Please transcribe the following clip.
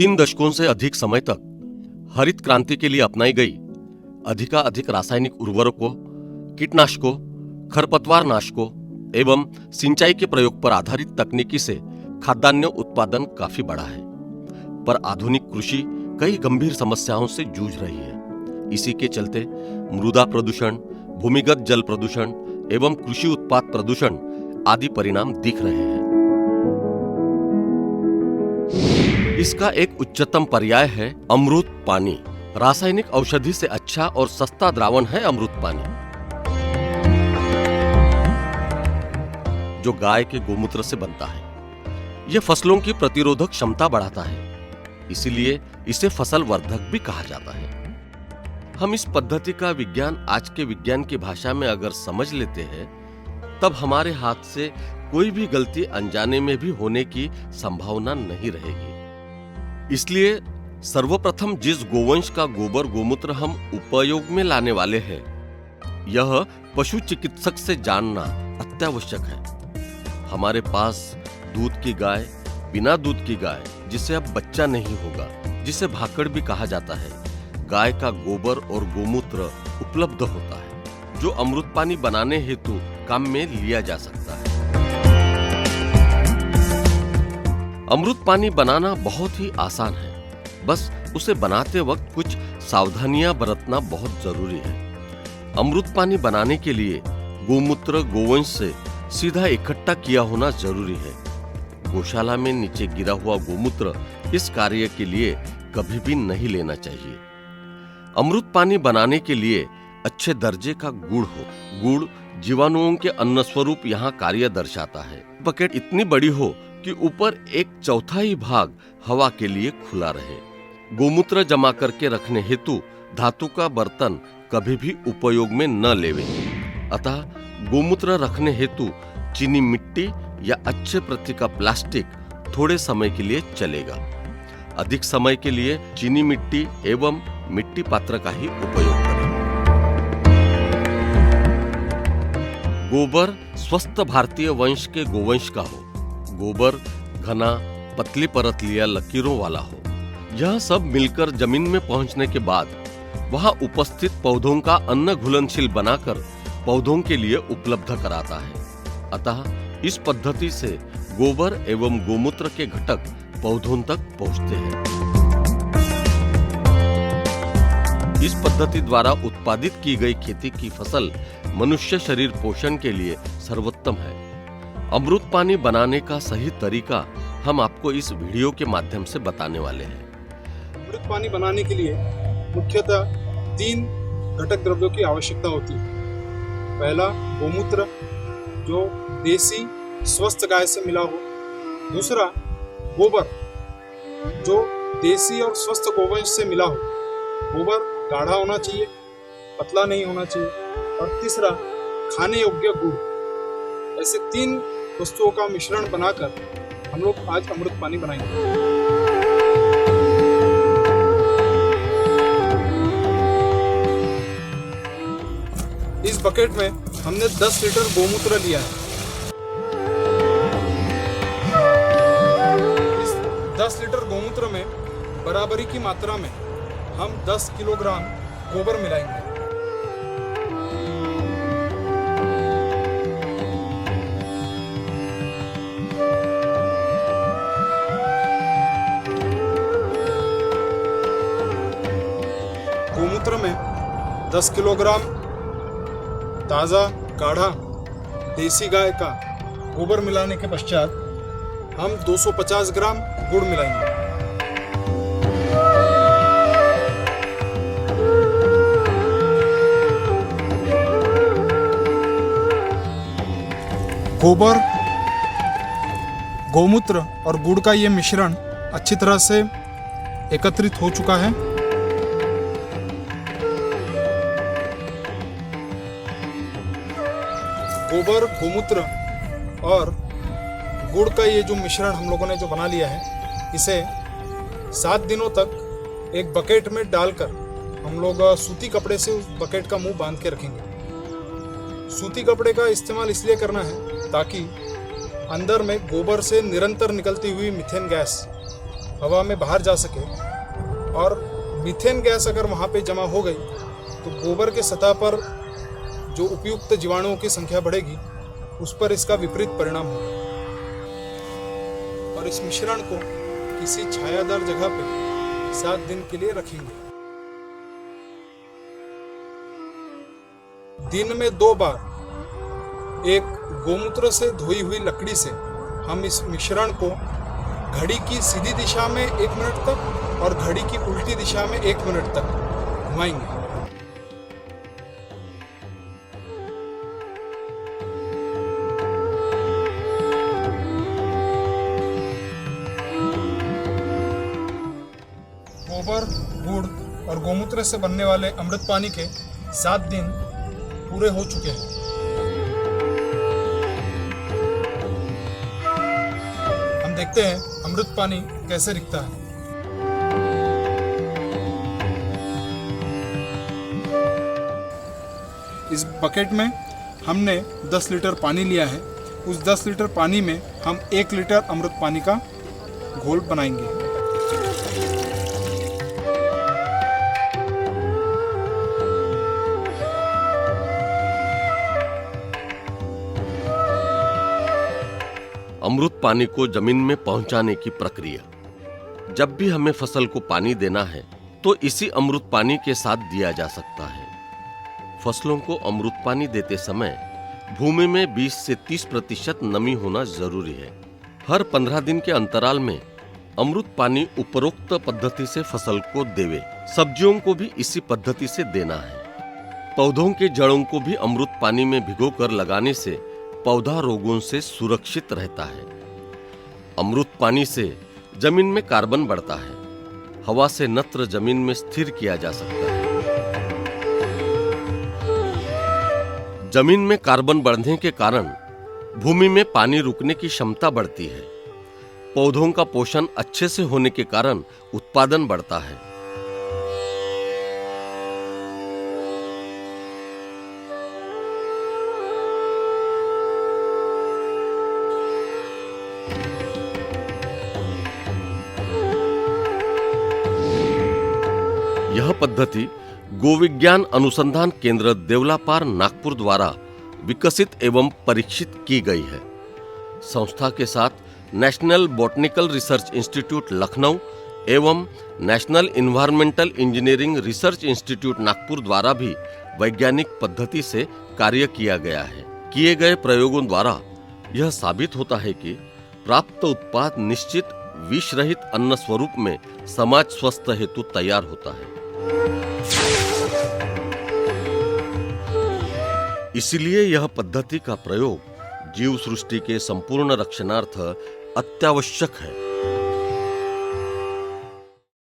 3 दशकों से अधिक समय तक हरित क्रांति के लिए अपनाई गई अधिकाधिक रासायनिक उर्वरकों, कीटनाशकों, खरपतवार नाशकों एवं सिंचाई के प्रयोग पर आधारित तकनीकी से खाद्यान्न उत्पादन काफी बढ़ा है, पर आधुनिक कृषि कई गंभीर समस्याओं से जूझ रही है। इसी के चलते मृदा प्रदूषण, भूमिगत जल प्रदूषण एवं कृषि उत्पाद प्रदूषण आदि परिणाम दिख रहे हैं। इसका एक उच्चतम पर्याय है अमृत पानी। रासायनिक औषधि से अच्छा और सस्ता द्रावण है अमृत पानी, जो गाय के गोमूत्र से बनता है। यह फसलों की प्रतिरोधक क्षमता बढ़ाता है, इसीलिए इसे फसल वर्धक भी कहा जाता है। हम इस पद्धति का विज्ञान आज के विज्ञान की भाषा में अगर समझ लेते हैं, तब हमारे हाथ से कोई भी गलती अनजाने में भी होने की संभावना नहीं रहेगी। इसलिए सर्वप्रथम जिस गोवंश का गोबर गोमूत्र हम उपयोग में लाने वाले हैं, यह पशु चिकित्सक से जानना अत्यावश्यक है। हमारे पास दूध की गाय, बिना दूध की गाय, जिसे अब बच्चा नहीं होगा, जिसे भाकड़ भी कहा जाता है, गाय का गोबर और गोमूत्र उपलब्ध होता है, जो अमृत पानी बनाने हेतु काम में लिया जा सकता है। अमृत पानी बनाना बहुत ही आसान है, बस उसे बनाते वक्त कुछ सावधानियां बरतना बहुत जरूरी है। अमृत पानी बनाने के लिए गोमूत्र गोवंश से सीधा इकट्ठा किया होना जरूरी है। गौशाला में नीचे गिरा हुआ गोमूत्र इस कार्य के लिए कभी भी नहीं लेना चाहिए। अमृत पानी बनाने के लिए अच्छे दर्जे का गुड़ हो। गुड़ जीवाणुओं के अन्न स्वरूप यहाँ कार्य दर्शाता है। बकेट इतनी बड़ी हो कि ऊपर 1/4 भाग हवा के लिए खुला रहे। गोमूत्र जमा करके रखने हेतु धातु का बर्तन कभी भी उपयोग में न लेवे। अतः गोमूत्र रखने हेतु चीनी मिट्टी या अच्छे प्रति का प्लास्टिक थोड़े समय के लिए चलेगा। अधिक समय के लिए चीनी मिट्टी एवं मिट्टी पात्र का ही उपयोग करें। गोबर स्वस्थ भारतीय वंश के गोवंश का हो। गोबर घना, पतली परत लिया लकीरों वाला हो। यह सब मिलकर जमीन में पहुंचने के बाद वहां उपस्थित पौधों का अन्न घुलनशील बनाकर पौधों के लिए उपलब्ध कराता है। अतः इस पद्धति से गोबर एवं गोमूत्र के घटक पौधों तक पहुंचते हैं। इस पद्धति द्वारा उत्पादित की गई खेती की फसल मनुष्य शरीर पोषण के लिए सर्वोत्तम है। अमृत पानी बनाने का सही तरीका हम आपको इस वीडियो के माध्यम से बताने वाले हैं। अमृत पानी बनाने के लिए मुख्यतः 3 घटक द्रव्यों की आवश्यकता होती है। पहला गोमूत्र, जो देसी स्वस्थ गाय से मिला हो। दूसरा गोबर, जो देसी और स्वस्थ गोवंश से मिला हो। गोबर गाढ़ा होना चाहिए, पतला नहीं होना चाहिए। और तीसरा खाने योग्य गुड़। ऐसे 3 वस्तुओं का मिश्रण बनाकर हम लोग आज अमृत पानी बनाएंगे। इस बकेट में हमने 10 लीटर गोमूत्र लिया है। इस 10 लीटर गोमूत्र में बराबरी की मात्रा में हम 10 किलोग्राम गोबर मिलाएंगे। गोमूत्र में 10 किलोग्राम ताज़ा गाढ़ा देसी गाय का गोबर मिलाने के पश्चात हम 250 ग्राम गुड़ मिलाएंगे। गोबर, गोमूत्र और गुड़ का ये मिश्रण अच्छी तरह से एकत्रित हो चुका है। गोबर, गोमूत्र और गुड़ का ये जो मिश्रण हम लोगों ने जो बना लिया है, इसे 7 दिनों तक एक बकेट में डालकर हम लोग सूती कपड़े से उस बकेट का मुंह बांध के रखेंगे। सूती कपड़े का इस्तेमाल इसलिए करना है ताकि अंदर में गोबर से निरंतर निकलती हुई मीथेन गैस हवा में बाहर जा सके, और मीथेन गैस अगर वहाँ पे जमा हो गई तो गोबर के सतह पर जो उपयुक्त जीवाणुओं की संख्या बढ़ेगी, उस पर इसका विपरीत परिणाम होगा। और इस मिश्रण को किसी छायादार जगह पे 7 दिन के लिए रखेंगे। दिन में 2 बार एक गोमूत्र से धोई हुई लकड़ी से हम इस मिश्रण को घड़ी की सीधी दिशा में 1 मिनट तक और घड़ी की उल्टी दिशा में 1 मिनट तक घुमाएंगे। गोबर, गुड़ और गोमूत्र से बनने वाले अमृत पानी के 7 दिन पूरे हो चुके हैं। हम देखते हैं अमृत पानी कैसे दिखता है। इस बकेट में हमने 10 लीटर पानी लिया है। उस 10 लीटर पानी में हम 1 लीटर अमृत पानी का घोल बनाएंगे। अमृत पानी को जमीन में पहुंचाने की प्रक्रिया। जब भी हमें फसल को पानी देना है तो इसी अमृत पानी के साथ दिया जा सकता है। फसलों को अमृत पानी देते समय भूमि में 20 से 30% नमी होना जरूरी है। हर 15 दिन के अंतराल में अमृत पानी उपरोक्त पद्धति से फसल को देवे। सब्जियों को भी इसी पद्धति से देना है। पौधों के जड़ों को भी अमृत पानी में भिगोकर लगाने से पौधा रोगों से सुरक्षित रहता है। अमृत पानी से जमीन में कार्बन बढ़ता है। हवा से नत्र जमीन में स्थिर किया जा सकता है। जमीन में कार्बन बढ़ने के कारण भूमि में पानी रुकने की क्षमता बढ़ती है। पौधों का पोषण अच्छे से होने के कारण उत्पादन बढ़ता है। यह पद्धति गोविज्ञान अनुसंधान केंद्र देवलापार नागपुर द्वारा विकसित एवं परीक्षित की गई है। संस्था के साथ national botanical research institute Lucknow एवं national environmental engineering research institute Nagpur द्वारा भी वैज्ञानिक पद्धति से कार्य किया गया है। किए गए प्रयोगों द्वारा यह साबित होता है कि प्राप्त उत्पाद निश्चित विष रहित अन्न स्वरूप में समाज स्वस्थ हेतु तैयार होता है। इसलिए यह पद्धति का प्रयोग जीव सृष्टि के संपूर्ण रक्षणार्थ अत्यावश्यक है।